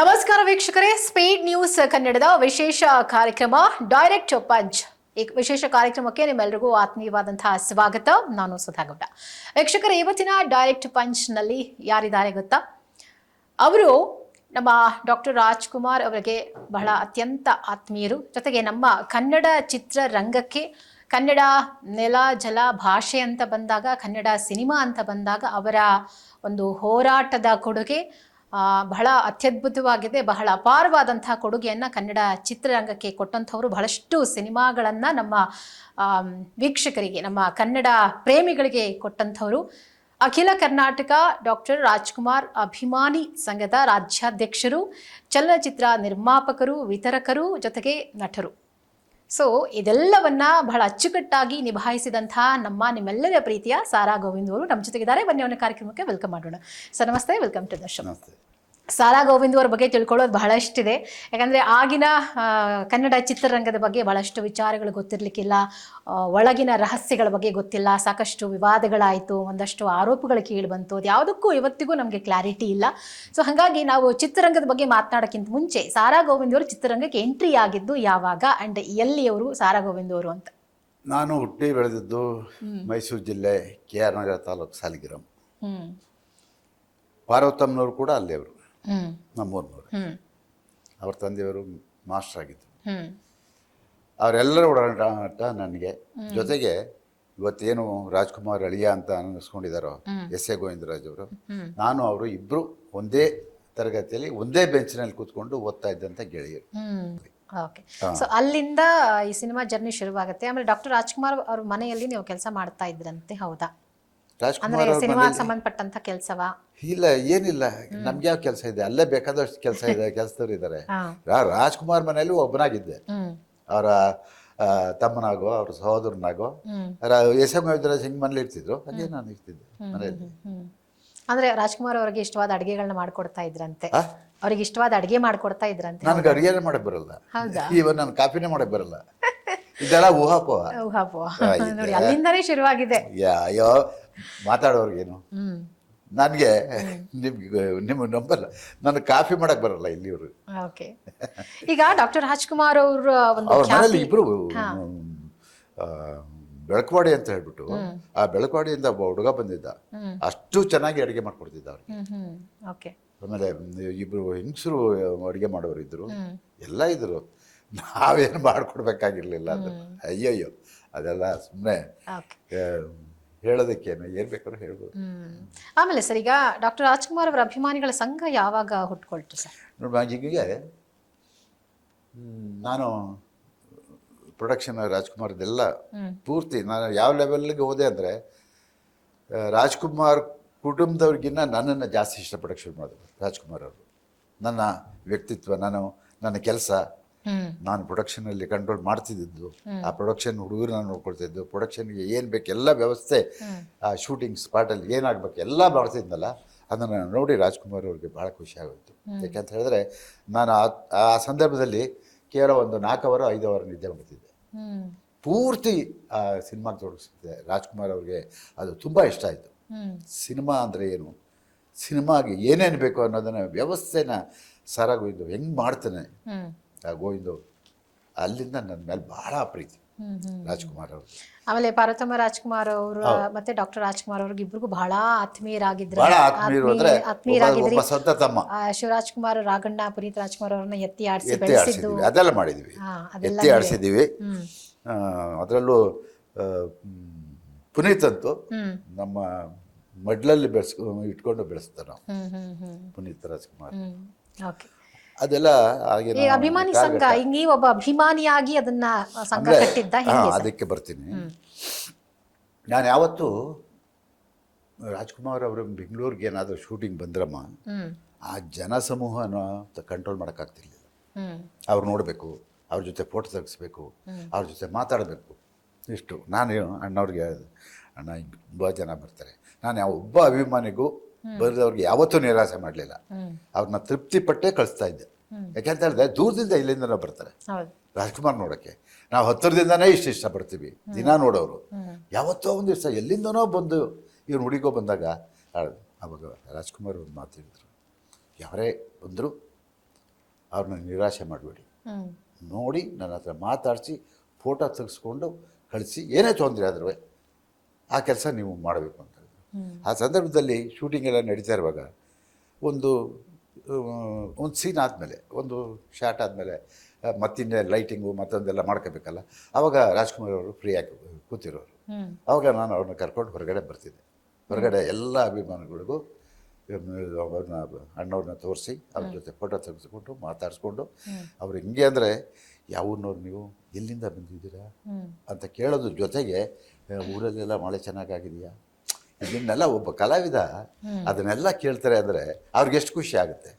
ನಮಸ್ಕಾರ ವೀಕ್ಷಕರೇ, speed news ಕನ್ನಡದ ವಿಶೇಷ ಕಾರ್ಯಕ್ರಮ ಡೈರೆಕ್ಟ್ ಪಂಚ್. ಈ ವಿಶೇಷ ಕಾರ್ಯಕ್ರಮಕ್ಕೆ ನಿಮ್ಮೆಲ್ಲರಿಗೂ ಆತ್ಮೀಯವಾದಂತಹ ಸ್ವಾಗತ. ನಾನು ಸುಧಾಗೌಡ. ವೀಕ್ಷಕರೇ, ಇವತ್ತಿನ ಡೈರೆಕ್ಟ್ ಪಂಚ್ ನಲ್ಲಿ ಯಾರಿದ್ದಾರೆ ಗೊತ್ತಾ? ಅವರು ನಮ್ಮ ಡಾಕ್ಟರ್ ರಾಜ್ಕುಮಾರ್ ಅವರಿಗೆ ಬಹಳ ಅತ್ಯಂತ ಆತ್ಮೀಯರು. ಜೊತೆಗೆ ನಮ್ಮ ಕನ್ನಡ ಚಿತ್ರರಂಗಕ್ಕೆ ಕನ್ನಡ ನೆಲ ಜಲ ಭಾಷೆ ಅಂತ ಬಂದಾಗ, ಕನ್ನಡ ಸಿನಿಮಾ ಅಂತ ಬಂದಾಗ ಅವರ ಒಂದು ಹೋರಾಟದ ಕೊಡುಗೆ ಬಹಳ ಅತ್ಯದ್ಭುತವಾಗಿದೆ. ಬಹಳ ಅಪಾರವಾದಂತಹ ಕೊಡುಗೆಯನ್ನು ಕನ್ನಡ ಚಿತ್ರರಂಗಕ್ಕೆ ಕೊಟ್ಟಂಥವರು. ಬಹಳಷ್ಟು ಸಿನಿಮಾಗಳನ್ನು ನಮ್ಮ ವೀಕ್ಷಕರಿಗೆ, ನಮ್ಮ ಕನ್ನಡ ಪ್ರೇಮಿಗಳಿಗೆ ಕೊಟ್ಟಂಥವರು. ಅಖಿಲ ಕರ್ನಾಟಕ ಡಾಕ್ಟರ್ ರಾಜ್ಕುಮಾರ್ ಅಭಿಮಾನಿ ಸಂಘದ ರಾಜ್ಯಾಧ್ಯಕ್ಷರು, ಚಲನಚಿತ್ರ ನಿರ್ಮಾಪಕರು, ವಿತರಕರು, ಜೊತೆಗೆ ನಟರು. ಸೊ ಇದೆಲ್ಲವನ್ನ ಬಹಳ ಅಚ್ಚುಕಟ್ಟಾಗಿ ನಿಭಾಯಿಸಿದಂತಹ ನಿಮ್ಮೆಲ್ಲರ ಪ್ರೀತಿಯ ಸಾರಾ ಗೋವಿಂದ್ ಅವರು ನಮ್ಮ ಜೊತೆಗಿದ್ದಾರೆ. ಬನ್ನಿ ಅವನ ಕಾರ್ಯಕ್ರಮಕ್ಕೆ ವೆಲ್ಕಮ್ ಮಾಡೋಣ. ಸರ್ ನಮಸ್ತೆ, welcome to the show. Sara Govind ಅವರ ಬಗ್ಗೆ ತಿಳ್ಕೊಳ್ಳೋದು ಬಹಳಷ್ಟಿದೆ. ಯಾಕಂದರೆ ಆಗಿನ ಕನ್ನಡ ಚಿತ್ರರಂಗದ ಬಗ್ಗೆ ಬಹಳಷ್ಟು ವಿಚಾರಗಳು ಗೊತ್ತಿರಲಿಕ್ಕಿಲ್ಲ, ಒಳಗಿನ ರಹಸ್ಯಗಳ ಬಗ್ಗೆ ಗೊತ್ತಿಲ್ಲ, ಸಾಕಷ್ಟು ವಿವಾದಗಳಾಯಿತು, ಒಂದಷ್ಟು ಆರೋಪಗಳು ಕೇಳಿಬಂತು. ಅದು ಯಾವುದಕ್ಕೂ ಇವತ್ತಿಗೂ ನಮಗೆ ಕ್ಲಾರಿಟಿ ಇಲ್ಲ. ಸೊ ಹಾಗಾಗಿ ನಾವು ಚಿತ್ರರಂಗದ ಬಗ್ಗೆ ಮಾತನಾಡೋಕ್ಕಿಂತ ಮುಂಚೆ ಸಾರಾ ಗೋವಿಂದ್ ಅವರು ಚಿತ್ರರಂಗಕ್ಕೆ ಎಂಟ್ರಿ ಆಗಿದ್ದು ಯಾವಾಗ ಆ್ಯಂಡ್ ಎಲ್ಲಿಯವರು ಸಾರಾ ಗೋವಿಂದ್ ಅವರು ಅಂತ? ನಾನು ಹುಟ್ಟಿ ಬೆಳೆದಿದ್ದು ಮೈಸೂರು ಜಿಲ್ಲೆ KR ನಗರ ತಾಲೂಕು ಸಾಲಿಗ್ರಾಮ. ಪಾರ್ವತಮ್ಮನವರು ಕೂಡ ಅಲ್ಲೇ ಅವರು, ನಮ್ಮೂರಿನವರು. ಅವ್ರ ತಂದೆಯವರು ಮಾಸ್ಟರ್ ಆಗಿದ್ದರು. ಅವರೆಲ್ಲರ ಓಡಾಟ ನನಗೆ. ಜೊತೆಗೆ ಇವತ್ತೇನು ರಾಜ್ಕುಮಾರ್ ಅಳಿಯ ಅಂತ ಅನ್ನಿಸ್ಕೊಂಡಿದ್ದಾರೋ ಎಸ್.ಎ. ಗೋವಿಂದರಾಜ್ ಅವರು, ನಾನು ಅವರು ಇಬ್ಬರು ಒಂದೇ ತರಗತಿಯಲ್ಲಿ ಒಂದೇ ಬೆಂಚಿನಲ್ಲಿ ಕೂತ್ಕೊಂಡು ಓದ್ತಾ ಇದ್ದಂಥ ಗೆಳೆಯರು. ಓಕೆ. ಸೊ ಅಲ್ಲಿಂದ ಈ ಸಿನಿಮಾ ಜರ್ನಿ ಶುರುವಾಗುತ್ತೆ. ಆಮೇಲೆ ಡಾಕ್ಟರ್ ರಾಜ್ಕುಮಾರ್ ಅವ್ರ ಮನೆಯಲ್ಲಿ ನೀವು ಕೆಲಸ ಮಾಡ್ತಾ ಇದ್ರಂತೆ, ಹೌದಾ? ರಾಜ್ಕುಮಾರ್ ಸಿನಿಮಾ ಸಂಬಂಧಪಟ್ಟಂತ ಕೆಲಸವಾ? ಇಲ್ಲ, ಏನಿಲ್ಲ. ನಮ್ಗೆ ಯಾವ ಕೆಲಸ ಇದೆ? ಅಲ್ಲೇ ಬೇಕಾದಷ್ಟು ಕೆಲಸ ಇದೆ, ಕೆಲಸದವ್ರು ಇದ್ದಾರೆ. ರಾಜ್ಕುಮಾರ್ ಮನೆಯಲ್ಲಿ ಒಬ್ಬನಾಗಿದ್ದೆ, ಅವರ ತಮ್ಮನಾಗೋ ಅವ್ರ ಸಹೋದರನಾಗೋ. ಎಸ್.ಎ. ಗೋವಿಂದರಾಜ್ ಹಿಂಗ್ ಮನೇಲಿ ಇರ್ತಿದ್ರು, ಹಾಗೆ ನಾನು ಇರ್ತಿದ್ದೆ ಮನೆಯಲ್ಲಿ. ಅಂದ್ರೆ ರಾಜ್ಕುಮಾರ್ ಅವ್ರಿಗೆ ಇಷ್ಟವಾದ ಅಡಿಗೆಗಳನ್ನ ಮಾಡ್ಕೊಡ್ತಾ ಇದ್ರಂತೆ? ಅವ್ರಿಗೆ ಇಷ್ಟವಾದ ಅಡಿಗೆ ಮಾಡ್ಕೊಡ್ತಾ ಇದ್ರಂತೆ? ನನಗೆ ಅಡಿಗೆನೇ ಮಾಡಕ್ ಬರಲ್ಲ, ಇವನ್ ನಾನು ಕಾಫಿನೇ ಮಾಡಕ್ ಬರಲ್ಲ. ಇದೆಲ್ಲ ಊಹಾಪೋಹ. ನೋಡಿ, ಅಲ್ಲಿಂದನೇ ಶುರುವಾಗಿದೆ. ಅಯ್ಯೋ, ಮಾತಾಡೋರ್ಗೇನು. ನನಗೆ ನಿಮ್ಮ ನಂಬಲ್ಲ, ನನಗೆ ಕಾಫಿ ಮಾಡಕ್ ಬರಲ್ಲ ಇಲ್ಲಿಯವರು. ಓಕೆ. ಈಗ ಡಾಕ್ಟರ್ ರಾಜ್ಕುಮಾರ್ ಅವ್ರ ಅವ್ರ ಮನೇಲಿ ಇಬ್ರು ಬೆಳಕವಾಡಿ ಅಂತ ಹೇಳ್ಬಿಟ್ಟು, ಆ ಬೆಳಕವಾಡಿಯಿಂದ ಒಬ್ಬ ಹುಡುಗ ಬಂದಿದ್ದ, ಅಷ್ಟು ಚೆನ್ನಾಗಿ ಅಡುಗೆ ಮಾಡ್ಕೊಡ್ತಿದ್ದ ಅವ್ರಿಗೆ. ಆಮೇಲೆ ಇಬ್ರು ಹೆಂಗಸರು ಅಡುಗೆ ಮಾಡೋರು ಇದ್ರು, ಎಲ್ಲ ಇದ್ರು. ನಾವೇನು ಮಾಡ್ಕೊಡ್ಬೇಕಾಗಿರ್ಲಿಲ್ಲ. ಅದು ಅಯ್ಯಯ್ಯೋ, ಅದೆಲ್ಲ ಸುಮ್ಮನೆ ಹೇಳೋದಕ್ಕೇನು, ಏನ್ ಬೇಕಾದ್ರೂ ಹೇಳ್ಬೋದು. ಆಮೇಲೆ ಸರ್, ಈಗ ಡಾಕ್ಟರ್ ರಾಜ್ಕುಮಾರ್ ಅವರ ಅಭಿಮಾನಿಗಳ ಸಂಘ ಯಾವಾಗ ಹುಟ್ಕೊಳ್ತು ಸರ್? ನೋಡಿ, ಹೀಗೆ ನಾನು ಪ್ರೊಡಕ್ಷನ್ ರಾಜ್ಕುಮಾರ್ದೆಲ್ಲ ಪೂರ್ತಿ ನಾನು ಯಾವ ಲೆವೆಲ್ಗೆ ಹೋದೆ ಅಂದರೆ, ರಾಜ್ಕುಮಾರ್ ಕುಟುಂಬದವ್ರಿಗಿನ್ನ ನನ್ನನ್ನು ಜಾಸ್ತಿ ಇಷ್ಟಪಡೋಕ್ಕೆ ಶುರು ಮಾಡಿದ್ರು ರಾಜ್ಕುಮಾರ್ ಅವರು. ನನ್ನ ವ್ಯಕ್ತಿತ್ವ, ನನ್ನ ಕೆಲಸ, ನಾನು ಪ್ರೊಡಕ್ಷನಲ್ಲಿ ಕಂಟ್ರೋಲ್ ಮಾಡ್ತಿದ್ದು, ಆ ಪ್ರೊಡಕ್ಷನ್ ಹುಡುಗರನ್ನ ನೋಡ್ಕೊಳ್ತಿದ್ದು, ಪ್ರೊಡಕ್ಷನ್ಗೆ ಏನು ಬೇಕು ಎಲ್ಲ ವ್ಯವಸ್ಥೆ, ಆ ಶೂಟಿಂಗ್ ಸ್ಪಾಟಲ್ಲಿ ಏನಾಗಬೇಕು ಎಲ್ಲ ಮಾಡ್ತಿದ್ನಲ್ಲ, ಅದನ್ನು ನೋಡಿ ರಾಜ್ಕುಮಾರ್ ಅವ್ರಿಗೆ ಭಾಳ ಖುಷಿ ಆಗೋಯ್ತು. ಯಾಕೆಂತ ಹೇಳಿದ್ರೆ, ನಾನು ಆ ಸಂದರ್ಭದಲ್ಲಿ ಕೇವಲ ಒಂದು 4 ಅವರ್ 5 ಅವರ್ ನಿದ್ದೆ ಮಾಡ್ತಿದ್ದೆ. ಪೂರ್ತಿ ಆ ಸಿನಿಮಾಗೆ ತೊಡಗಿಸಿದ್ದೆ. ರಾಜ್ಕುಮಾರ್ ಅವ್ರಿಗೆ ಅದು ತುಂಬ ಇಷ್ಟ ಆಯಿತು. ಸಿನಿಮಾ ಅಂದರೆ ಏನು, ಸಿನಿಮಾಗೆ ಏನೇನು ಬೇಕು ಅನ್ನೋದನ್ನ ವ್ಯವಸ್ಥೆನ ಸಾರಾ ಗೋವಿಂದು ಹೆಂಗೆ ಮಾಡ್ತಾನೆ ಆ ಗೋವಿಂದು, ಅಲ್ಲಿಂದ ನನ್ನ ಮೇಲೆ ಬಹಳ ಪ್ರೀತಿ ರಾಜ್ಕುಮಾರ್ ಅವರು. ಆಮೇಲೆ ಪಾರ್ವತಮ್ಮ ರಾಜ್ಕುಮಾರ್ ಅವರು ಮತ್ತೆ ಡಾಕ್ಟರ್ ರಾಜ್ಕುಮಾರ್ ಅವ್ರಿಗೆ ಇಬ್ರಿಗೂ ಬಹಳ ಆತ್ಮೀಯರಾಗಿದ್ರು. ಶಿವರಾಜ್ ಕುಮಾರ್, ರಾಘಣ್ಣ, ಪುನೀತ್ ರಾಜ್ಕುಮಾರ್ ಅವ್ರನ್ನ ಎತ್ತಿ ಆಡಿಸಿ ಬೆಳೆಸಿದ್ದು, ಅದೆಲ್ಲ ಮಾಡಿದ್ವಿ, ಎತ್ತಿ ಆಡಿಸಿದ್ದೀವಿ. ಅದರಲ್ಲೂ ಪುನೀತ್ ಅಂತೂ ನಮ್ಮ ಮಡ್ಲಲ್ಲಿ ಇಟ್ಕೊಂಡು ಬೆಳೆಸ್ತಾರೆ ನಾವು, ಪುನೀತ್ ರಾಜ್ಕುಮಾರ್. ಅದೆಲ್ಲ ಅಭಿಮಾನಿ ಸಂಘ, ನೀವು ಒಬ್ಬ ಅಭಿಮಾನಿಯಾಗಿ ಅದನ್ನ ಸಂಘ ಕಟ್ಟಿದ್ದ? ಅದಕ್ಕೆ ಬರ್ತೀನಿ. ನಾನು ಯಾವತ್ತೂ ರಾಜ್ಕುಮಾರ್ ಅವರು ಬೆಂಗಳೂರಿಗೆ ಏನಾದರೂ ಶೂಟಿಂಗ್ ಬಂದ್ರಮ್ಮ, ಆ ಜನಸಮೂಹನ ಕಂಟ್ರೋಲ್ ಮಾಡೋಕ್ಕಾಗ್ತಿರ್ಲಿಲ್ಲ. ಅವ್ರು ನೋಡಬೇಕು, ಅವ್ರ ಜೊತೆ ಫೋಟೋ ತೆಗಿಸ್ಬೇಕು, ಅವ್ರ ಜೊತೆ ಮಾತಾಡಬೇಕು. ಇಷ್ಟು ನಾನು ಅಣ್ಣವ್ರಿಗೆ ಹೇಳಿದೆ, ಅಣ್ಣ ಹಿಂಗೆ ತುಂಬ ಜನ ಬರ್ತಾರೆ, ನಾನು ಯಾವ ಒಬ್ಬ ಅಭಿಮಾನಿಗೂ ಬರೆದವ್ರಿಗೆ ಯಾವತ್ತೂ ನಿರಾಸೆ ಮಾಡಲಿಲ್ಲ. ಅವ್ರನ್ನ ತೃಪ್ತಿಪಟ್ಟೇ ಕಳಿಸ್ತಾ ಇದ್ದೆ. ಯಾಕೆಂತ ಹೇಳಿದ್ರೆ, ದೂರದಿಂದ ಇಲ್ಲಿಂದನೂ ಬರ್ತಾರೆ ರಾಜ್ಕುಮಾರ್ ನೋಡೋಕ್ಕೆ. ನಾವು ಹತ್ತಿರದಿಂದನೇ ಇಷ್ಟಪಡ್ತೀವಿ ದಿನ ನೋಡೋರು. ಯಾವತ್ತೋ ಒಂದು ದಿವಸ ಎಲ್ಲಿಂದನೋ ಬಂದು ಇವ್ರು ಹುಡುಗೋ ಬಂದಾಗ, ಅವಾಗ ರಾಜ್ಕುಮಾರ್ ಒಂದು ಮಾತು ಹೇಳಿದ್ರು, ಯಾರೇ ಬಂದರೂ ಅವ್ರನ್ನ ನಿರಾಶೆ ಮಾಡಬೇಡಿ, ನೋಡಿ ನನ್ನ ಹತ್ರ ಮಾತಾಡಿಸಿ ಫೋಟೋ ತೆಗೆಸ್ಕೊಂಡು ಕಳಿಸಿ, ಏನೇ ತೊಂದರೆ ಆದ್ರೂ ಆ ಕೆಲಸ ನೀವು ಮಾಡಬೇಕು ಅಂತ. ಆ ಸಂದರ್ಭದಲ್ಲಿ ಶೂಟಿಂಗ್ ಎಲ್ಲ ನಡೀತಾ ಇರುವಾಗ ಒಂದು ಸೀನ್ ಆದಮೇಲೆ, ಒಂದು ಶಾಟ್ ಆದಮೇಲೆ ಮತ್ತಿನ್ನೇ ಲೈಟಿಂಗು ಮತ್ತೊಂದೆಲ್ಲ ಮಾಡ್ಕೋಬೇಕಲ್ಲ, ಆವಾಗ ರಾಜ್ಕುಮಾರ್ ಅವರು ಫ್ರೀಯಾಗಿ ಕೂತಿರೋರು. ಆವಾಗ ನಾನು ಅವ್ರನ್ನ ಕರ್ಕೊಂಡು ಹೊರಗಡೆ ಬರ್ತಿದ್ದೆ. ಹೊರಗಡೆ ಎಲ್ಲ ಅಭಿಮಾನಿಗಳಿಗೂ ಅವ್ರನ್ನ ಅಣ್ಣವ್ರನ್ನ ತೋರಿಸಿ ಅವ್ರ ಜೊತೆ ಫೋಟೋ ತೆಗೆಸ್ಕೊಂಡು ಮಾತಾಡಿಸ್ಕೊಂಡು, ಅವ್ರು ಹಿಂಗೆ ಅಂದರೆ ಯಾವೂರಿನವ್ರು ನೀವು, ಎಲ್ಲಿಂದ ಬಂದಿದ್ದೀರಾ ಅಂತ ಕೇಳೋದ್ರ ಜೊತೆಗೆ ಊರಲ್ಲೆಲ್ಲ ಮಳೆ ಚೆನ್ನಾಗಾಗಿದೆಯಾ, ಇದನ್ನೆಲ್ಲ ಒಬ್ಬ ಕಲಾವಿದ ಅದನ್ನೆಲ್ಲ ಕೇಳ್ತಾರೆ ಅಂದರೆ ಅವ್ರಿಗೆ ಎಷ್ಟು ಖುಷಿ ಆಗುತ್ತೆ.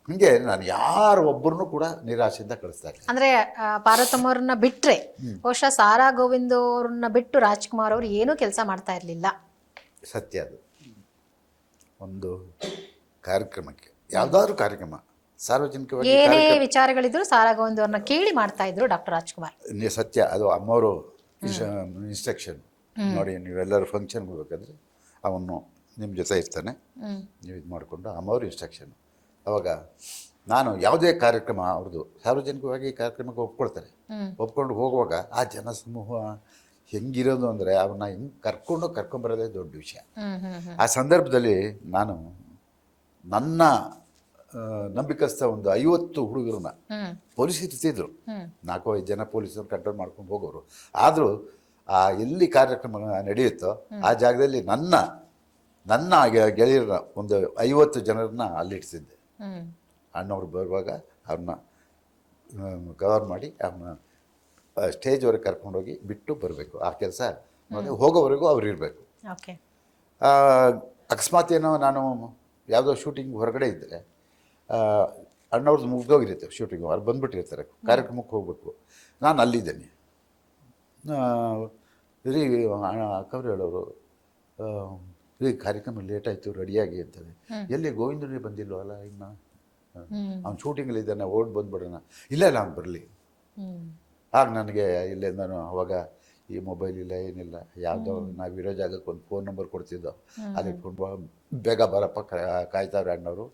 ಹಿಂಗೆ ನಾನು ಯಾರು ಒಬ್ಬರನ್ನು ಕೂಡ ನಿರಾಶೆಯಿಂದ ಕಳಿಸ್ತಾ ಇಲ್ಲ. ಅಂದ್ರೆ ಪಾರ್ವತಮ್ಮವ್ರನ್ನ ಬಿಟ್ರೆ ಬಹುಶಃ ಸಾರಾ ಗೋವಿಂದ್ ಅವ್ರನ್ನ ಬಿಟ್ಟು ರಾಜ್ಕುಮಾರ್ ಅವ್ರು ಏನೂ ಕೆಲಸ ಮಾಡ್ತಾ ಇರಲಿಲ್ಲ. ಸತ್ಯ ಅದು. ಒಂದು ಕಾರ್ಯಕ್ರಮಕ್ಕೆ, ಯಾವುದಾದ್ರೂ ಕಾರ್ಯಕ್ರಮ ಸಾರ್ವಜನಿಕವಾಗಿ ಏನೇ ವಿಚಾರಗಳಿದ್ರು ಸಾರಾ ಗೋವಿಂದ್ ಅವ್ರನ್ನ ಕೇಳಿ ಮಾಡ್ತಾ ಇದ್ರು ಡಾಕ್ಟರ್ ರಾಜ್ಕುಮಾರ್. ಸತ್ಯ ಅದು. ಅಮ್ಮವರು ಇನ್ಸ್ಟ್ರಕ್ಷನ್ ನೋಡಿ, ನೀವೆಲ್ಲರೂ ಫಂಕ್ಷನ್ಗೆ ಹೋಗ್ಬೇಕಾದ್ರೆ ಅವನು ನಿಮ್ಮ ಜೊತೆ ಇರ್ತಾನೆ, ನೀವು ಇದು ಮಾಡಿಕೊಂಡು ಅಮ್ಮವ್ರ ಇನ್ಸ್ಟ್ರಕ್ಷನ್. ಅವಾಗ ನಾನು ಯಾವುದೇ ಕಾರ್ಯಕ್ರಮ ಅವ್ರದ್ದು ಸಾರ್ವಜನಿಕವಾಗಿ ಕಾರ್ಯಕ್ರಮಕ್ಕೆ ಒಪ್ಕೊಳ್ತಾರೆ. ಒಪ್ಕೊಂಡು ಹೋಗುವಾಗ ಆ ಜನಸಮೂಹ ಹೆಂಗಿರೋದು ಅಂದರೆ ಅವ್ರನ್ನ ಹೆಂಗೆ ಕರ್ಕೊಂಬರೋದೇ ದೊಡ್ಡ ವಿಷಯ. ಆ ಸಂದರ್ಭದಲ್ಲಿ ನಾನು ನನ್ನ ನಂಬಿಕಸ್ಥ ಒಂದು 50 ಹುಡುಗರನ್ನ ಪೊಲೀಸ್ ಇರ್ತಿದ್ರು, 4-5 ಜನ ಪೊಲೀಸರು ಕಂಟ್ರೋಲ್ ಮಾಡ್ಕೊಂಡು ಹೋಗೋರು. ಆದರೂ ಆ ಎಲ್ಲಿ ಕಾರ್ಯಕ್ರಮ ನಡೆಯುತ್ತೋ ಆ ಜಾಗದಲ್ಲಿ ನನ್ನ ಗೆಳೆಯರನ್ನ ಒಂದು 50 ಜನರನ್ನ ಅಲ್ಲಿಡ್ತಿದ್ದೆ. ಅಣ್ಣವ್ರು ಬರುವಾಗ ಅವ್ರನ್ನ ಕವರ್ ಮಾಡಿ ಅವ್ರನ್ನ ಸ್ಟೇಜ್ವರೆಗೆ ಕರ್ಕೊಂಡೋಗಿ ಬಿಟ್ಟು ಬರಬೇಕು. ಆ ಕೆಲಸ ಹೋಗೋವರೆಗೂ ಅವ್ರು ಇರಬೇಕು. ಅಕಸ್ಮಾತ್ ಏನೋ ನಾನು ಯಾವುದೋ ಶೂಟಿಂಗ್ ಹೊರಗಡೆ ಇದ್ದರೆ, ಅಣ್ಣವ್ರದ್ದು ಮುಗ್ದೋಗಿರುತ್ತೆ ಶೂಟಿಂಗು, ಅವ್ರು ಬಂದುಬಿಟ್ಟಿರ್ತಾರೆ, ಕಾರ್ಯಕ್ರಮಕ್ಕೆ ಹೋಗ್ಬೇಕು, ನಾನು ಅಲ್ಲಿದ್ದೇನೆ. ರೀ ಅಕ್ಕವ್ರು ಹೇಳೋರು, ರೀ ಕಾರ್ಯಕ್ರಮ ಲೇಟಾಯಿತು ರೆಡಿಯಾಗಿ ಅಂತದೆ. ಎಲ್ಲಿ ಗೋವಿಂದನೇ ಬಂದಿಲ್ವಲ್ಲ ಇನ್ನು, ಅವ್ನು ಶೂಟಿಂಗಲ್ಲಿದ್ದಾನೆ, ಓಡ್ ಬಂದ್ಬಿಡೋಣ. ಇಲ್ಲ ಅವ್ನು ಬರಲಿ. ಆಗ ನನಗೆ ಇಲ್ಲೇ ನಾನು ಅವಾಗ ಈ ಮೊಬೈಲ್ ಇಲ್ಲ ಏನಿಲ್ಲ, ಯಾವುದೋ ನಾವಿರೋ ಜಾಗಕ್ಕೆ ಒಂದು ಫೋನ್ ನಂಬರ್ ಕೊಡ್ತಿದ್ದೋ, ಅಲ್ಲಿ ಬೇಗ ಬರಪ್ಪ ಕಾಯ್ತಾವ್ರೆ ಅಣ್ಣವರು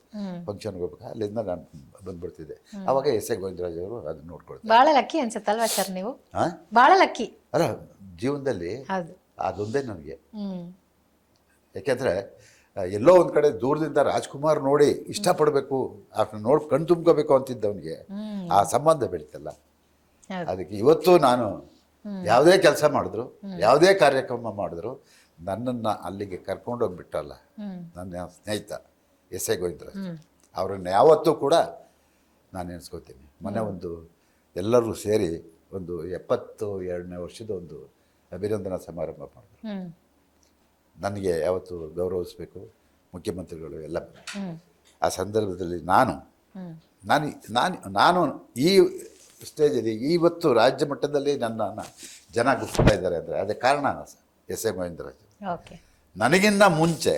ಫಂಕ್ಷನ್ಗೆ ಹೋಗ್ಬೇಕು, ಅಲ್ಲಿಂದ ನಾನು ಬಂದ್ಬಿಡ್ತಿದ್ದೆ. ಅವಾಗ ಎಸ್ ಎ ಗೋವಿಂದರಾಜ್ ಅವರು ಅದನ್ನ ನೋಡ್ಕೊಳ್ತಾರೆ. ಭಾಳ ಲಕ್ಕಿ ಅನ್ಸುತ್ತಲ್ವಾ ಸರ್ ನೀವು? ಭಾಳ ಲಕ್ಕಿ ಅಲ್ಲ, ಜೀವನದಲ್ಲಿ ಅದೊಂದೇ ನನಗೆ. ಯಾಕೆಂದರೆ ಎಲ್ಲೋ ಒಂದು ಕಡೆ ದೂರದಿಂದ ರಾಜ್ಕುಮಾರ್ ನೋಡಿ ಇಷ್ಟಪಡಬೇಕು, ಅದನ್ನ ನೋಡಿ ಕಣ್ ತುಂಬ್ಕೋಬೇಕು ಅಂತಿದ್ದವನಿಗೆ ಆ ಸಂಬಂಧ ಬೆಳೀತಲ್ಲ. ಅದಕ್ಕೆ ಇವತ್ತು ನಾನು ಯಾವುದೇ ಕೆಲಸ ಮಾಡಿದ್ರು, ಯಾವುದೇ ಕಾರ್ಯಕ್ರಮ ಮಾಡಿದ್ರು, ನನ್ನನ್ನು ಅಲ್ಲಿಗೆ ಕರ್ಕೊಂಡೋಗ್ಬಿಟ್ಟಲ್ಲ ನನ್ನ ಸ್ನೇಹಿತ ಎಸ್ ಎ ಗೋವಿಂದರಾಜ್. ಅವರನ್ನು ಯಾವತ್ತೂ ಕೂಡ ನಾನು ನೆನೆಸ್ಕೋತೀನಿ. ಮೊನ್ನೆ ಒಂದು ಎಲ್ಲರೂ ಸೇರಿ ಒಂದು 72ನೇ ವರ್ಷದ ಒಂದು ಅಭಿನಂದನಾ ಸಮಾರಂಭ ಮಾಡಿದ್ರು. ನನಗೆ ಯಾವತ್ತು ಗೌರವಿಸಬೇಕು ಮುಖ್ಯಮಂತ್ರಿಗಳು ಎಲ್ಲ. ಆ ಸಂದರ್ಭದಲ್ಲಿ ನಾನು ಈ ಸ್ಟೇಜಲ್ಲಿ ಇವತ್ತು ರಾಜ್ಯ ಮಟ್ಟದಲ್ಲಿ ನನ್ನನ್ನು ಜನ ಗುರ್ತಾ ಇದ್ದಾರೆ ಅಂದರೆ ಅದಕ್ಕೆ ಕಾರಣ ಎಸ್ ಎ ಗೋವಿಂದರಾಜ್. ನನಗಿನ್ನ ಮುಂಚೆ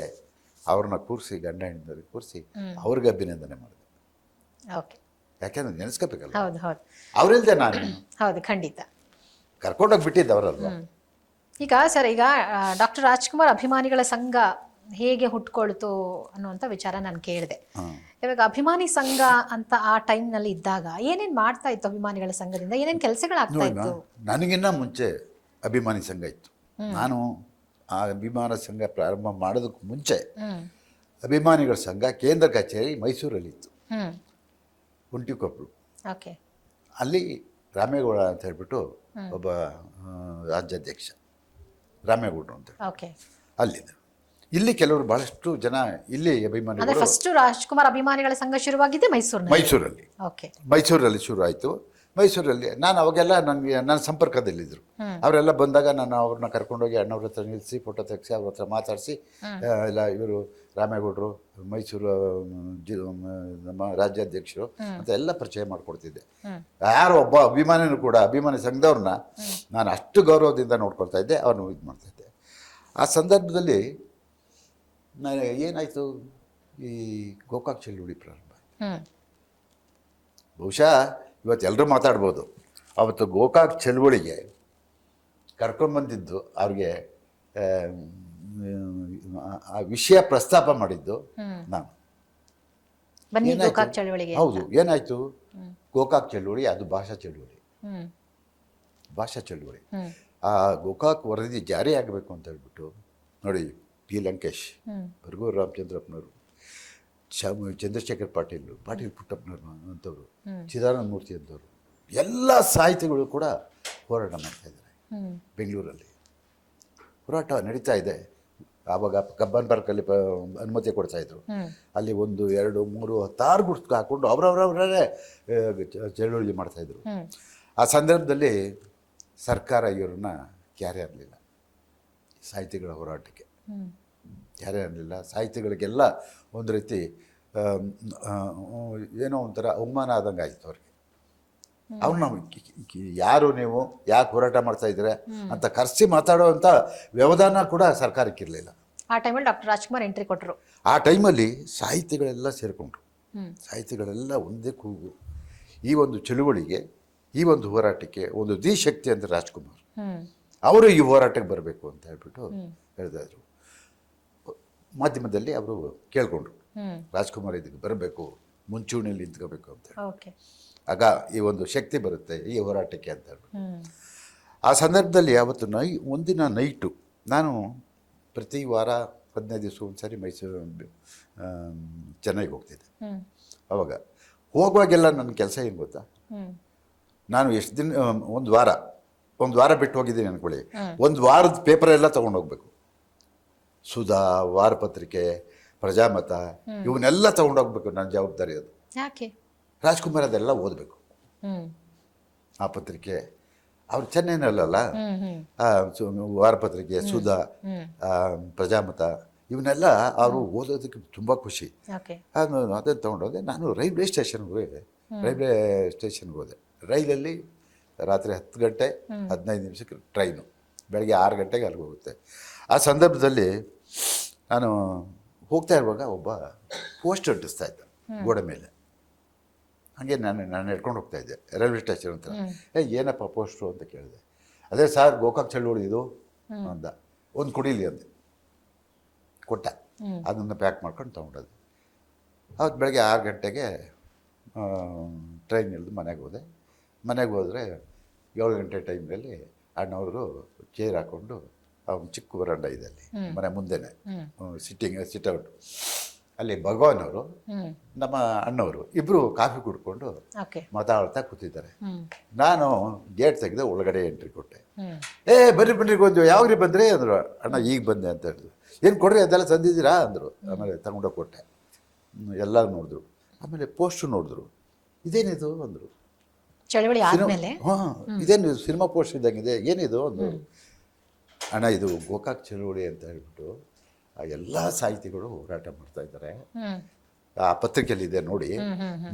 ಅವ್ರನ್ನ ಕೂರಿಸಿ, ಗಂಡ ಹೆಂಡರಿಗೆ ಕೂರಿಸಿ ಅವ್ರಿಗೆ ಅಭಿನಂದನೆ ಮಾಡಿದೆ. ಯಾಕೆಂದ್ರೆ ನೆನೆಸ್ಕೋಬೇಕಲ್ಲ, ಅವರಿಲ್ಲದೆ ನಾನು ಖಂಡಿತ ಕರ್ಕೊಂಡೋಗಿ ಬಿಟ್ಟಿದ್ದೆ ಅವರಲ್ವ. ಈಗ ಸರ್, ಈಗ ಡಾಕ್ಟರ್ ರಾಜ್ಕುಮಾರ್ ಅಭಿಮಾನಿಗಳ ಸಂಘ ಹೇಗೆ ಹುಟ್ಕೊಳ್ತು ಅನ್ನುವಂಥ ವಿಚಾರ ನಾನು ಕೇಳಿದೆ. ಇವಾಗ ಅಭಿಮಾನಿ ಸಂಘ ಅಂತ ಆ ಟೈಮ್ನಲ್ಲಿ ಇದ್ದಾಗ ಏನೇನು ಮಾಡ್ತಾ ಇತ್ತು ಅಭಿಮಾನಿಗಳ ಸಂಘದಿಂದ, ಏನೇನು ಕೆಲಸಗಳಾಗ್ತಾ ಇತ್ತು? ನನಗಿನ್ನ ಮುಂಚೆ ಅಭಿಮಾನಿ ಸಂಘ ಇತ್ತು. ನಾನು ಆ ಅಭಿಮಾನ ಸಂಘ ಪ್ರಾರಂಭ ಮಾಡೋದಕ್ಕೆ ಮುಂಚೆ ಅಭಿಮಾನಿಗಳ ಸಂಘ ಕೇಂದ್ರ ಕಚೇರಿ ಮೈಸೂರಲ್ಲಿತ್ತು, ಹುಂಟಿಕೊಪ್ಪಲು. ಅಲ್ಲಿ ರಾಮೇಗೌಡ ಅಂತ ಹೇಳ್ಬಿಟ್ಟು ಒಬ್ಬ ರಾಜ್ಯಾಧ್ಯಕ್ಷ, ರಾಮೇಗೌಡರು ಅಂತ ಅಲ್ಲಿದ್ದ. ಇಲ್ಲಿ ಕೆಲವರು ಬಹಳಷ್ಟು ಜನ ಇಲ್ಲಿ ಅಭಿಮಾನಿಗಳು. ಫಸ್ಟ್ ರಾಜ್ಕುಮಾರ್ ಅಭಿಮಾನಿಗಳ ಸಂಘ ಶುರುವಾಗಿದ್ದೆ ಮೈಸೂರಲ್ಲಿ ಶುರು ಆಯಿತು. ಮೈಸೂರಲ್ಲಿ ನಾನು ಅವಾಗೆಲ್ಲ ನನ್ನ ಸಂಪರ್ಕದಲ್ಲಿದ್ದರು. ಅವರೆಲ್ಲ ಬಂದಾಗ ನಾನು ಅವ್ರನ್ನ ಕರ್ಕೊಂಡೋಗಿ ಅಣ್ಣವ್ರ ಹತ್ರ ನಿಲ್ಲಿಸಿ ಫೋಟೋ ತೆಗೆಸಿ ಅವ್ರ ಹತ್ರ ಮಾತಾಡಿಸಿ, ಎಲ್ಲ ಇವರು ರಾಮೇಗೌಡರು ಮೈಸೂರು ನಮ್ಮ ರಾಜ್ಯಾಧ್ಯಕ್ಷರು ಅಂತ ಎಲ್ಲ ಪರಿಚಯ ಮಾಡಿಕೊಡ್ತಿದ್ದೆ. ಯಾರು ಒಬ್ಬ ಅಭಿಮಾನಿನೂ ಕೂಡ ಅಭಿಮಾನಿ ಸಂಘದವ್ರನ್ನ ನಾನು ಅಷ್ಟು ಗೌರವದಿಂದ ನೋಡ್ಕೊಳ್ತಾ ಇದ್ದೆ, ಅವ್ರನ್ನ ಇದು ಮಾಡ್ತಾಯಿದ್ದೆ. ಆ ಸಂದರ್ಭದಲ್ಲಿ ಏನಾಯಿತು, ಈ ಗೋಕಾಕ್ ಚಳುವಳಿ ಪ್ರಾರಂಭ ಆಯಿತು. ಬಹುಶಃ ಇವತ್ತು ಎಲ್ಲರೂ ಮಾತಾಡ್ಬೋದು, ಅವತ್ತು ಗೋಕಾಕ್ ಚಳುವಳಿಗೆ ಕರ್ಕೊಂಡ್ಬಂದಿದ್ದು ಅವ್ರಿಗೆ ಆ ವಿಷಯ ಪ್ರಸ್ತಾಪ ಮಾಡಿದ್ದು ನಾನು. ಬನ್ನಿ ಏನಾಯ್ತು? ಗೋಕಾಕ್ ಚಳವಳಿಗೆ. ಹೌದು, ಏನಾಯಿತು? ಗೋಕಾಕ್ ಚಳುವಳಿ ಅದು ಭಾಷಾ ಚಳುವಳಿ. ಹ್ಮ್ ಭಾಷಾ ಚಳುವಳಿ. ಹ್ಮ್ ಆ ಗೋಕಾಕ್ ವರದಿ ಜಾರಿ ಆಗಬೇಕು ಅಂತ ಹೇಳ್ಬಿಟ್ಟು ನೋಡಿ, ಪಿ ಲಂಕೇಶ್, ಭರ್ಗೂರು ರಾಮಚಂದ್ರಪ್ಪನವರು, ಚಂದ್ರಶೇಖರ್ ಪಾಟೀಲ್ ಪುಟ್ಟಪ್ಪನವರು ಅಂಥವ್ರು, ಚಿದಾನಂದ ಮೂರ್ತಿ ಅಂಥವ್ರು, ಎಲ್ಲ ಸಾಹಿತಿಗಳು ಕೂಡ ಹೋರಾಟ ಮಾಡ್ತಾಯಿದ್ದಾರೆ ಬೆಂಗಳೂರಲ್ಲಿ. ಹೋರಾಟ ನಡೀತಾ ಇದೆ. ಆವಾಗ ಕಬ್ಬನ್ ಪಾರ್ಕಲ್ಲಿ ಅನುಮತಿ ಕೊಡ್ತಾಯಿದ್ರು. ಅಲ್ಲಿ 1, 2, 3, 10 ಗುರ್ತು ಹಾಕ್ಕೊಂಡು ಅವರವರವರೇ ಚಳುವಳಿ ಮಾಡ್ತಾಯಿದ್ರು. ಆ ಸಂದರ್ಭದಲ್ಲಿ ಸರ್ಕಾರ ಇವ್ರನ್ನ ಕ್ಯಾರೆ ಅನ್ನಲಿಲ್ಲ ಸಾಹಿತಿಗಳ ಹೋರಾಟಕ್ಕೆ. ಕ್ಯಾರೆ ಅನ್ನಲಿಲ್ಲ. ಸಾಹಿತಿಗಳಿಗೆಲ್ಲ ಒಂದು ರೀತಿ ಏನೋ ಒಂಥರ ಅವಮಾನ ಆದಂಗೆ ಆಯಿತು ಅವ್ರಿಗೆ. ಅವ್ರು ನಾವು ಯಾರು ನೀವು, ಯಾಕೆ ಹೋರಾಟ ಮಾಡ್ತಾ ಇದ್ದೀರಾ ಅಂತ ಕರೆಸಿ ಮಾತಾಡೋವಂಥ ವ್ಯವಧಾನ ಕೂಡ ಸರ್ಕಾರಕ್ಕಿರಲಿಲ್ಲ. ಆ ಟೈಮಲ್ಲಿ ಡಾಕ್ಟರ್ ರಾಜ್ಕುಮಾರ್ ಎಂಟ್ರಿ ಕೊಟ್ಟರು. ಆ ಟೈಮಲ್ಲಿ ಸಾಹಿತಿಗಳೆಲ್ಲ ಸೇರಿಕೊಂಡ್ರು. ಸಾಹಿತಿಗಳೆಲ್ಲ ಒಂದೇ ಕೂಗು. ಈ ಒಂದು ಚಳುವಳಿಗೆ, ಈ ಒಂದು ಹೋರಾಟಕ್ಕೆ ಒಂದು ಶಕ್ತಿ ಅಂತ ರಾಜ್ಕುಮಾರ್ ಅವರು ಈ ಹೋರಾಟಕ್ಕೆ ಬರಬೇಕು ಅಂತ ಹೇಳ್ಬಿಟ್ಟು ಹೇಳ್ತಾಯಿದ್ರು. ಮಾಧ್ಯಮದಲ್ಲಿ ಅವರು ಕೇಳ್ಕೊಂಡ್ರು, ರಾಜ್ಕುಮಾರ್ ಇದಕ್ಕೆ ಬರಬೇಕು, ಮುಂಚೂಣಿಯಲ್ಲಿ ನಿಂತ್ಕೋಬೇಕು ಅಂತ ಹೇಳಿ. ಆಗ ಈ ಒಂದು ಶಕ್ತಿ ಬರುತ್ತೆ ಈ ಹೋರಾಟಕ್ಕೆ ಅಂತ ಹೇಳ್ಬಿಟ್ಟು. ಆ ಸಂದರ್ಭದಲ್ಲಿ ಅವತ್ತು ಒಂದಿನ ನೈಟು ನಾನು ಪ್ರತಿ ವಾರ 15 ದಿವಸ ಒಂದ್ಸರಿ ಮೈಸೂರು ಚೆನ್ನೈಗೆ ಹೋಗ್ತಿದ್ದೆ. ಅವಾಗ ಹೋಗುವಾಗೆಲ್ಲ ನನ್ನ ಕೆಲಸ ಏನು ಗೊತ್ತಾ, ನಾನು ಎಷ್ಟು ದಿನ ಒಂದು ವಾರ ಬಿಟ್ಟು ಹೋಗಿದ್ದೀನಿ ಅಂದ್ಕೊಳ್ಳಿ, ಒಂದು ವಾರದ ಪೇಪರ್ ಎಲ್ಲ ತೊಗೊಂಡೋಗ್ಬೇಕು. ಸುಧಾ, ವಾರಪತ್ರಿಕೆ, ಪ್ರಜಾಮತ ಇವನ್ನೆಲ್ಲ ತೊಗೊಂಡೋಗ್ಬೇಕು. ನನ್ನ ಜವಾಬ್ದಾರಿ ಅದು. ಯಾಕೆ? ರಾಜ್ಕುಮಾರ್ ಅದೆಲ್ಲ ಓದಬೇಕು. ಆ ಪತ್ರಿಕೆ ಅವ್ರು ಚೆನ್ನೈನಲ್ಲ, ವಾರಪತ್ರಿಕೆ, ಸುಧಾ, ಪ್ರಜಾಮತ ಇವನ್ನೆಲ್ಲ ಅವರು ಓದೋದಕ್ಕೆ ತುಂಬ ಖುಷಿ. ಅದನ್ನು ತೊಗೊಂಡೋದೆ. ನಾನು ರೈಲ್ವೆ ಸ್ಟೇಷನ್ಗೆ ಹೋದೆ. ರೈಲಲ್ಲಿ ರಾತ್ರಿ 10 ಗಂಟೆ 15 ನಿಮಿಷಕ್ಕೆ ಟ್ರೈನು, ಬೆಳಗ್ಗೆ 6 ಗಂಟೆಗೆ ಅಲ್ಲಿಗೆ ಹೋಗುತ್ತೆ. ಆ ಸಂದರ್ಭದಲ್ಲಿ ನಾನು ಹೋಗ್ತಾ ಇರುವಾಗ ಒಬ್ಬ ಪೋಸ್ಟರ್ ಅಂಟಿಸ್ತಾ ಇದ್ದ ಗೋಡೆ ಮೇಲೆ. ಹಾಗೆ ನಾನು ನಡ್ಕೊಂಡು ಹೋಗ್ತಾ ಇದ್ದೆ ರೈಲ್ವೆ ಸ್ಟೇಷನ್ ಹತ್ರ. ಏನಪ್ಪ ಪೋಸ್ಟ್ರು ಅಂತ ಕೇಳಿದೆ. ಅದೇ ಸರ್ ಗೋಕಾಕ್ ಚಳುವಳಿ ಇದು ಅಂದ. ಒಂದು ಕುಡೀಲಿ ಅಂದೆ, ಕೊಟ್ಟ. ಅದನ್ನು ಪ್ಯಾಕ್ ಮಾಡ್ಕೊಂಡು ತೊಗೊಂಡದ್ದು. ಅವತ್ತು ಬೆಳಗ್ಗೆ 6 ಗಂಟೆಗೆ ಟ್ರೈನ್ ಇಳಿದು ಮನೆಗೆ ಹೋದೆ. ಮನೆಗೆ ಹೋದರೆ 7 ಗಂಟೆ ಟೈಮ್ನಲ್ಲಿ ಅಣ್ಣವರು ಚೇರ್ ಹಾಕ್ಕೊಂಡು, ಅವ್ನು ಚಿಕ್ಕ ವರಂಡ ಇದೆ ಅಲ್ಲಿ ಮನೆ ಮುಂದೆನೇ, ಸಿಟ್ಔಟ್ ಅಲ್ಲಿ ಭಗವಾನ್ ಅವರು ನಮ್ಮ ಅಣ್ಣವರು ಇಬ್ಬರು ಕಾಫಿ ಕುಡ್ಕೊಂಡು ಮಾತಾಡ್ತಾ ಕೂತಿದ್ದಾರೆ. ನಾನು ಗೇಟ್ ತೆಗೆದು ಒಳಗಡೆ ಎಂಟ್ರಿ ಕೊಟ್ಟೆ. ಬನ್ರಿ ಬಂದು ಯಾವಾಗ್ರಿ ಬಂದ್ರಿ ಅಂದರು. ಅಣ್ಣ ಈಗ ಬಂದೆ ಅಂತ ಹೇಳಿದ್ರು. ಏನು ಕೊಡ್ರಿ ಅದೆಲ್ಲ ತಂದಿದ್ದೀರಾ ಅಂದರು. ಆಮೇಲೆ ತಗೊಂಡೋಗಿ ಕೊಟ್ಟೆ. ಎಲ್ಲ ನೋಡಿದ್ರು. ಆಮೇಲೆ ಪೋಸ್ಟು ನೋಡಿದ್ರು. ಇದೇನಿದು ಅಂದರು. ಚಳವಳಿ ಆದಮೇಲೆ ಇದೇನು ಸಿನಿಮಾ ಪೋಸ್ಟ್ ಇದ್ದಂಗಿದೆ, ಏನಿದು ಅಂದರು. ಅಣ್ಣ ಇದು ಗೋಕಾಕ್ ಚಳುವಳಿ ಅಂತ ಹೇಳ್ಬಿಟ್ಟು ಆ ಎಲ್ಲ ಸಾಹಿತಿಗಳು ಹೋರಾಟ ಮಾಡ್ತಾ ಇದ್ದಾರೆ. ಆ ಪತ್ರಿಕೆಯಲ್ಲಿದೆ ನೋಡಿ,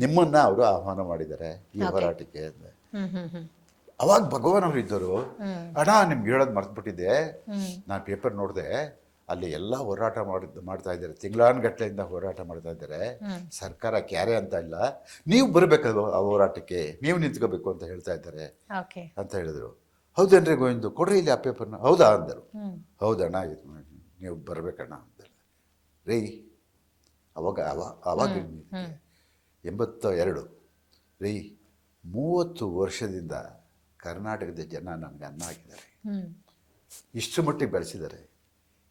ನಿಮ್ಮನ್ನ ಅವರು ಆಹ್ವಾನ ಮಾಡಿದ್ದಾರೆ ಈ ಹೋರಾಟಕ್ಕೆ ಅಂತ. ಅವಾಗ ಭಗವಾನ್ ಅವರು ಇದ್ದರು. ಅಣ್ಣ ನಿಮ್ಗೆ ಹೇಳೋದು ಮರ್ತ್ಬಿಟ್ಟಿದ್ದೆ, ನಾನು ಪೇಪರ್ ನೋಡಿದೆ, ಅಲ್ಲಿ ಎಲ್ಲ ಹೋರಾಟ ಮಾಡ್ತಾ ಇದ್ದಾರೆ, ತಿಂಗಳಾನುಗಟ್ಟಲೆಯಿಂದ ಹೋರಾಟ ಮಾಡ್ತಾ ಇದ್ದಾರೆ. ಸರ್ಕಾರ ಕ್ಯಾರೆ ಅಂತ ಇಲ್ಲ, ನೀವು ಬರಬೇಕು ಆ ಹೋರಾಟಕ್ಕೆ, ನೀವು ನಿಂತ್ಕೋಬೇಕು ಅಂತ ಹೇಳ್ತಾ ಇದ್ದಾರೆ ಅಂತ ಹೇಳಿದ್ರು. ಹೌದೇನ್ರಿ ಗೋವಿಂದು, ಕೊಡ್ರಿ ಇಲ್ಲಿ ಆ ಪೇಪರ್ನ. ಹೌದಾ ಅಂದರು. ಹೌದಣ್ಣ, ನೀವು ಬರಬೇಕಣ್ಣ ಅಂತಾರೆ. ರೀ ಅವಾಗ 82 ರೀ, 30 ವರ್ಷದಿಂದ ಕರ್ನಾಟಕದ ಜನ ನನಗೆ ಅನ್ನ ಹಾಕಿದ್ದಾರೆ, ಇಷ್ಟು ಮಟ್ಟಿಗೆ ಬೆಳೆಸಿದ್ದಾರೆ,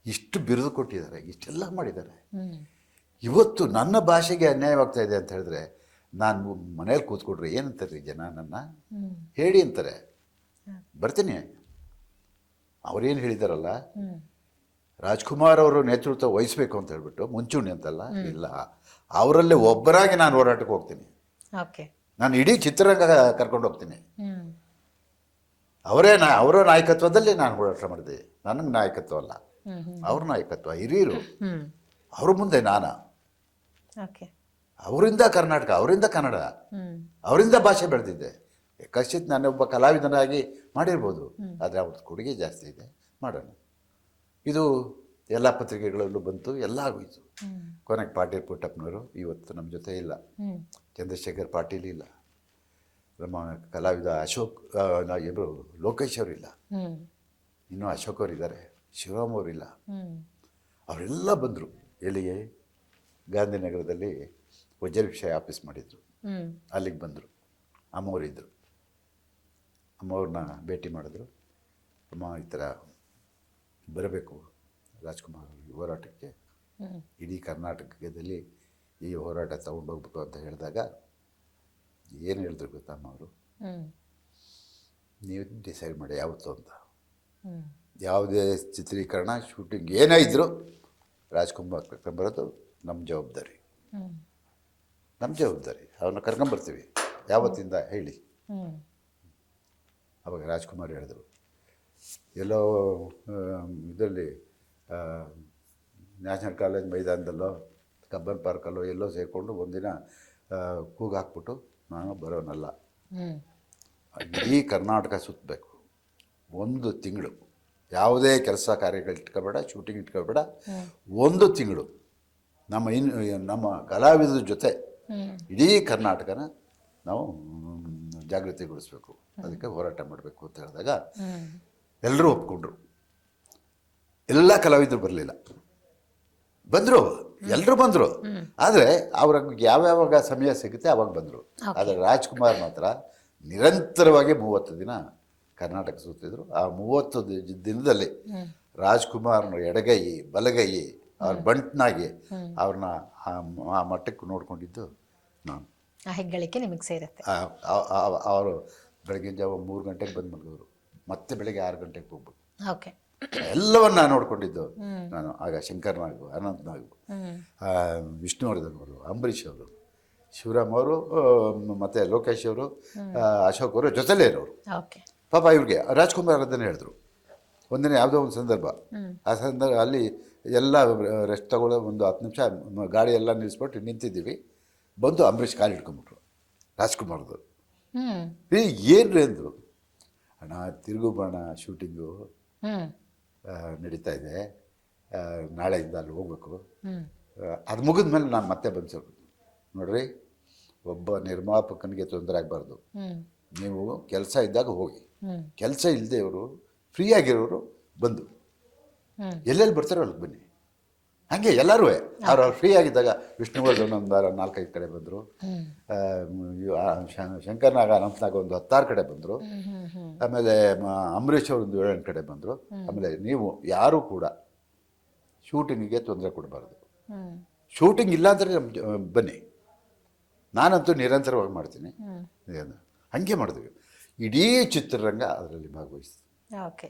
ಇಷ್ಟು ಬಿರುದು ಕೊಟ್ಟಿದ್ದಾರೆ, ಇಷ್ಟೆಲ್ಲ ಮಾಡಿದ್ದಾರೆ. ಇವತ್ತು ನನ್ನ ಭಾಷೆಗೆ ಅನ್ಯಾಯವಾಗ್ತಾ ಇದೆ ಅಂತ ಹೇಳಿದ್ರೆ ನಾನು ಮನೇಲಿ ಕೂತ್ಕೊಡ್ರಿ ಏನಂತಾರೆ ಜನ ನನ್ನ ಹೇಳಿ ಅಂತಾರೆ. ಬರ್ತೀನಿ. ಅವರೇನು ಹೇಳಿದಾರಲ್ಲ, ರಾಜ್ಕುಮಾರ್ ಅವರು ನೇತೃತ್ವ ವಹಿಸ್ಬೇಕು ಅಂತ ಹೇಳ್ಬಿಟ್ಟು, ಮುಂಚೂಣಿ ಅಂತಲ್ಲ, ಇಲ್ಲ, ಅವರಲ್ಲೇ ಒಬ್ಬರಾಗಿ ನಾನು ಹೋರಾಟಕ್ಕೆ ಹೋಗ್ತೀನಿ. ನಾನು ಇಡೀ ಚಿತ್ರರಂಗ ಕರ್ಕೊಂಡು ಹೋಗ್ತೀನಿ. ಅವರ ನಾಯಕತ್ವದಲ್ಲಿ ನಾನು ಹೋರಾಟ ಮಾಡಿದೆ. ನನಗೆ ನಾಯಕತ್ವ ಅಲ್ಲ, ಅವ್ರ ನಾಯಕತ್ವ, ಹಿರಿಯರು, ಅವ್ರ ಮುಂದೆ ನಾನು. ಅವರಿಂದ ಕರ್ನಾಟಕ, ಅವರಿಂದ ಕನ್ನಡ, ಅವರಿಂದ ಭಾಷೆ ಬೆಳೆದಿದ್ದೆ. ಕಶ್ಚಿತ್ ನಾನೊಬ್ಬ ಕಲಾವಿದನಾಗಿ ಮಾಡಿರ್ಬೋದು, ಆದರೆ ಅವ್ರದ್ದು ಕೊಡುಗೆ ಜಾಸ್ತಿ ಇದೆ, ಮಾಡೋಣ. ಇದು ಎಲ್ಲ ಪತ್ರಿಕೆಗಳಲ್ಲೂ ಬಂತು, ಎಲ್ಲ ಆಗೋಯ್ತು. ಕೊನೆಗೆ ಪಾಟೀಲ್ ಪುಟ್ಟಪ್ಪನವರು ಇವತ್ತು ನಮ್ಮ ಜೊತೆ ಇಲ್ಲ, ಚಂದ್ರಶೇಖರ್ ಪಾಟೀಲ್ ಇಲ್ಲ, ನಮ್ಮ ಕಲಾವಿದ ಅಶೋಕ್ ಇಬ್ಬರು ಲೋಕೇಶ್ ಅವರಿಲ್ಲ, ಇನ್ನೂ ಅಶೋಕ್ ಅವರಿದ್ದಾರೆ, ಶಿವರಾಮ್ ಅವರಿಲ್ಲ. ಅವರೆಲ್ಲ ಬಂದರು. ಎಲ್ಲಿಗೆ? ಗಾಂಧಿನಗರದಲ್ಲಿ ವಜ್ರವಿಷಯ ಆಫೀಸ್ ಮಾಡಿದರು. ಹ್ಮ್ ಅಲ್ಲಿಗೆ ಬಂದರು. ಅಮ್ಮವರಿದ್ದರು. ಅಮ್ಮವ್ರನ್ನ ಭೇಟಿ ಮಾಡಿದ್ರು. ಅಮ್ಮ ಈ ಥರ ಬರಬೇಕು ರಾಜ್ಕುಮಾರ್ ಅವ್ರಿಗೆ ಹೋರಾಟಕ್ಕೆ, ಇಡೀ ಕರ್ನಾಟಕದಲ್ಲಿ ಈ ಹೋರಾಟ ತಗೊಂಡೋಗ್ಬೇಕು ಅಂತ ಹೇಳಿದಾಗ ಏನು ಹೇಳಿದ್ರು ಗೊತ್ತಾ ಅಮ್ಮ ಅವರು, ನೀವು ಡಿಸೈಡ್ ಮಾಡಿ ಯಾವತ್ತು ಅಂತ. ಯಾವುದೇ ಚಿತ್ರೀಕರಣ ಶೂಟಿಂಗ್ ಏನೇ ಇದ್ದರೂ ರಾಜ್ಕುಮಾರ್ ಕರ್ಕೊಂಬರೋದು ನಮ್ಮ ಜವಾಬ್ದಾರಿ, ನಮ್ಮ ಜವಾಬ್ದಾರಿ. ಅವನ್ನ ಕರ್ಕೊಂಬರ್ತೀವಿ, ಯಾವತ್ತಿಂದ ಹೇಳಿ. ಅವಾಗ ರಾಜ್ಕುಮಾರ್ ಹೇಳಿದ್ರು, ಎಲ್ಲೋ ಇದರಲ್ಲಿ ನ್ಯಾಷನಲ್ ಕಾಲೇಜ್ ಮೈದಾನದಲ್ಲೋ ಕಬ್ಬನ್ ಪಾರ್ಕಲ್ಲೋ ಎಲ್ಲೋ ಸೇರಿಕೊಂಡು ಒಂದಿನ ಕೂಗು ಹಾಕ್ಬಿಟ್ಟು ನಾನು ಬರೋನಲ್ಲ, ಇಡೀ ಕರ್ನಾಟಕ ಸುತ್ತಬೇಕು, 1 ತಿಂಗಳು ಯಾವುದೇ ಕೆಲಸ ಕಾರ್ಯಗಳು ಇಟ್ಕೋಬೇಡ, ಶೂಟಿಂಗ್ ಇಟ್ಕೋಬೇಡ, 1 ತಿಂಗಳು ನಮ್ಮ ಕಲಾವಿದರ ಜೊತೆ ಇಡೀ ಕರ್ನಾಟಕನ ನಾವು ಜಾಗೃತಿಗೊಳಿಸ್ಬೇಕು, ಅದಕ್ಕೆ ಹೋರಾಟ ಮಾಡಬೇಕು ಅಂತ ಹೇಳಿದಾಗ ಎಲ್ಲರೂ ಒಪ್ಕೊಂಡ್ರು. ಎಲ್ಲ ಕಲಾವಿದರು ಬರಲಿಲ್ಲ, ಬಂದರು, ಎಲ್ಲರೂ ಬಂದರು. ಆದರೆ ಅವ್ರಿಗೆ ಯಾವ್ಯಾವಾಗ ಸಮಯ ಸಿಗುತ್ತೆ ಅವಾಗ ಬಂದರು. ಆದರೆ ರಾಜ್ಕುಮಾರ್ ಮಾತ್ರ ನಿರಂತರವಾಗಿ 30 ದಿನ ಕರ್ನಾಟಕ ಸುತ್ತಿದ್ರು. ಆ 30 ದಿನದಲ್ಲಿ ರಾಜ್ಕುಮಾರ್ನ ಎಡಗೈ ಬಲಗೈ ಅವ್ರ ಬಂಟ್ನಾಗಿ ಅವ್ರನ್ನ ಆ ಮಟ್ಟಕ್ಕೆ ನೋಡ್ಕೊಂಡಿದ್ದು ನಾನು. ಆ ಹೆಗ್ಗಳಿಕೆ ನಿಮಗೆ ಸೇರುತ್ತೆ. ಅವರು ಬೆಳಗಿನ ಜಾವ 3 ಗಂಟೆಗೆ ಬಂದು ಮಲಗೋರು, ಮತ್ತೆ ಬೆಳಗ್ಗೆ 6 ಗಂಟೆಗೆ ಹೋಗ್ಬೇಕು. ಓಕೆ, ಎಲ್ಲವನ್ನ ನೋಡ್ಕೊಂಡಿದ್ದು ನಾನು. ಆಗ ಶಂಕರ್ನಾಗು, ಅನಂತ್ನಾಗು, ವಿಷ್ಣುವರ್ಧನ್ ಅವರು, ಅಂಬರೀಷ್ ಅವರು, ಶಿವರಾಮ್ ಅವರು, ಮತ್ತು ಲೋಕೇಶ್ ಅವರು, ಅಶೋಕ್ ಅವರು ಜೊತೆಲೇ ಇರೋರು. ಓಕೆ, ಪಾಪ ಇವ್ರಿಗೆ ರಾಜ್ಕುಮಾರ್ ಅದನ್ನೇ ಹೇಳಿದ್ರು. ಒಂದಿನ ಯಾವುದೋ ಒಂದು ಸಂದರ್ಭ, ಆ ಸಂದರ್ಭ ಅಲ್ಲಿ ಎಲ್ಲ ರೆಸ್ಟ್ ತಗೊಳ್ಳೋ ಒಂದು 10 ನಿಮಿಷ ಗಾಡಿ ಎಲ್ಲ ನಿಲ್ಲಿಸ್ಬಿಟ್ಟು ನಿಂತಿದ್ದೀವಿ. ಬಂದು ಅಂಬರೀಷ್ ಕಾಲು ಹಿಡ್ಕೊಂಬಿಟ್ರು ರಾಜ್ಕುಮಾರ್ದು. ಏನು ಅಂದರು, ಅಣ್ಣ ತಿರುಗು ಬಾಣ ಶೂಟಿಂಗು ನಡೀತಾ ಇದೆ, ನಾಳೆಯಿಂದ ಅಲ್ಲಿ ಹೋಗ್ಬೇಕು. ಅದು ಮುಗಿದ ಮೇಲೆ ನಾನು ಮತ್ತೆ ಬಂದು ನೋಡ್ರಿ, ಒಬ್ಬ ನಿರ್ಮಾಪಕನಿಗೆ ತೊಂದರೆ ಆಗಬಾರ್ದು. ನೀವು ಕೆಲಸ ಇದ್ದಾಗ ಹೋಗಿ, ಕೆಲಸ ಇಲ್ಲದೆ ಇವರು ಫ್ರೀ ಆಗಿರೋರು ಬಂದು ಎಲ್ಲೆಲ್ಲಿ ಬರ್ತಾರೋ ಅಲ್ಲಿಗೆ ಬನ್ನಿ. ಹಾಗೆ ಎಲ್ಲರೂ ಅವ್ರು ಫ್ರೀ ಆಗಿದ್ದಾಗ ವಿಷ್ಣುವರ್ಧನ್ ಒಂದು 4-5 ಕಡೆ ಬಂದರು, ಶಂಕರ್ನಾಗ ಅನಂತ್ನಾಗ ಒಂದು 16 ಕಡೆ ಬಂದರು, ಆಮೇಲೆ ಅಂಬರೀಷ್ ಅವರು ಒಂದು 7-8 ಕಡೆ ಬಂದರು. ಆಮೇಲೆ ನೀವು ಯಾರೂ ಕೂಡ ಶೂಟಿಂಗಿಗೆ ತೊಂದರೆ ಕೊಡಬಾರ್ದು, ಶೂಟಿಂಗ್ ಇಲ್ಲ ಅಂದರೆ ಬನ್ನಿ, ನಾನಂತೂ ನಿರಂತರವಾಗಿ ಮಾಡ್ತೀನಿ. ಹಾಗೆ ಮಾಡಿದ್ವಿ. ಇಡೀ ಚಿತ್ರರಂಗ ಅದರಲ್ಲಿ ಭಾಗವಹಿಸ್ತೀವಿ. ಓಕೆ.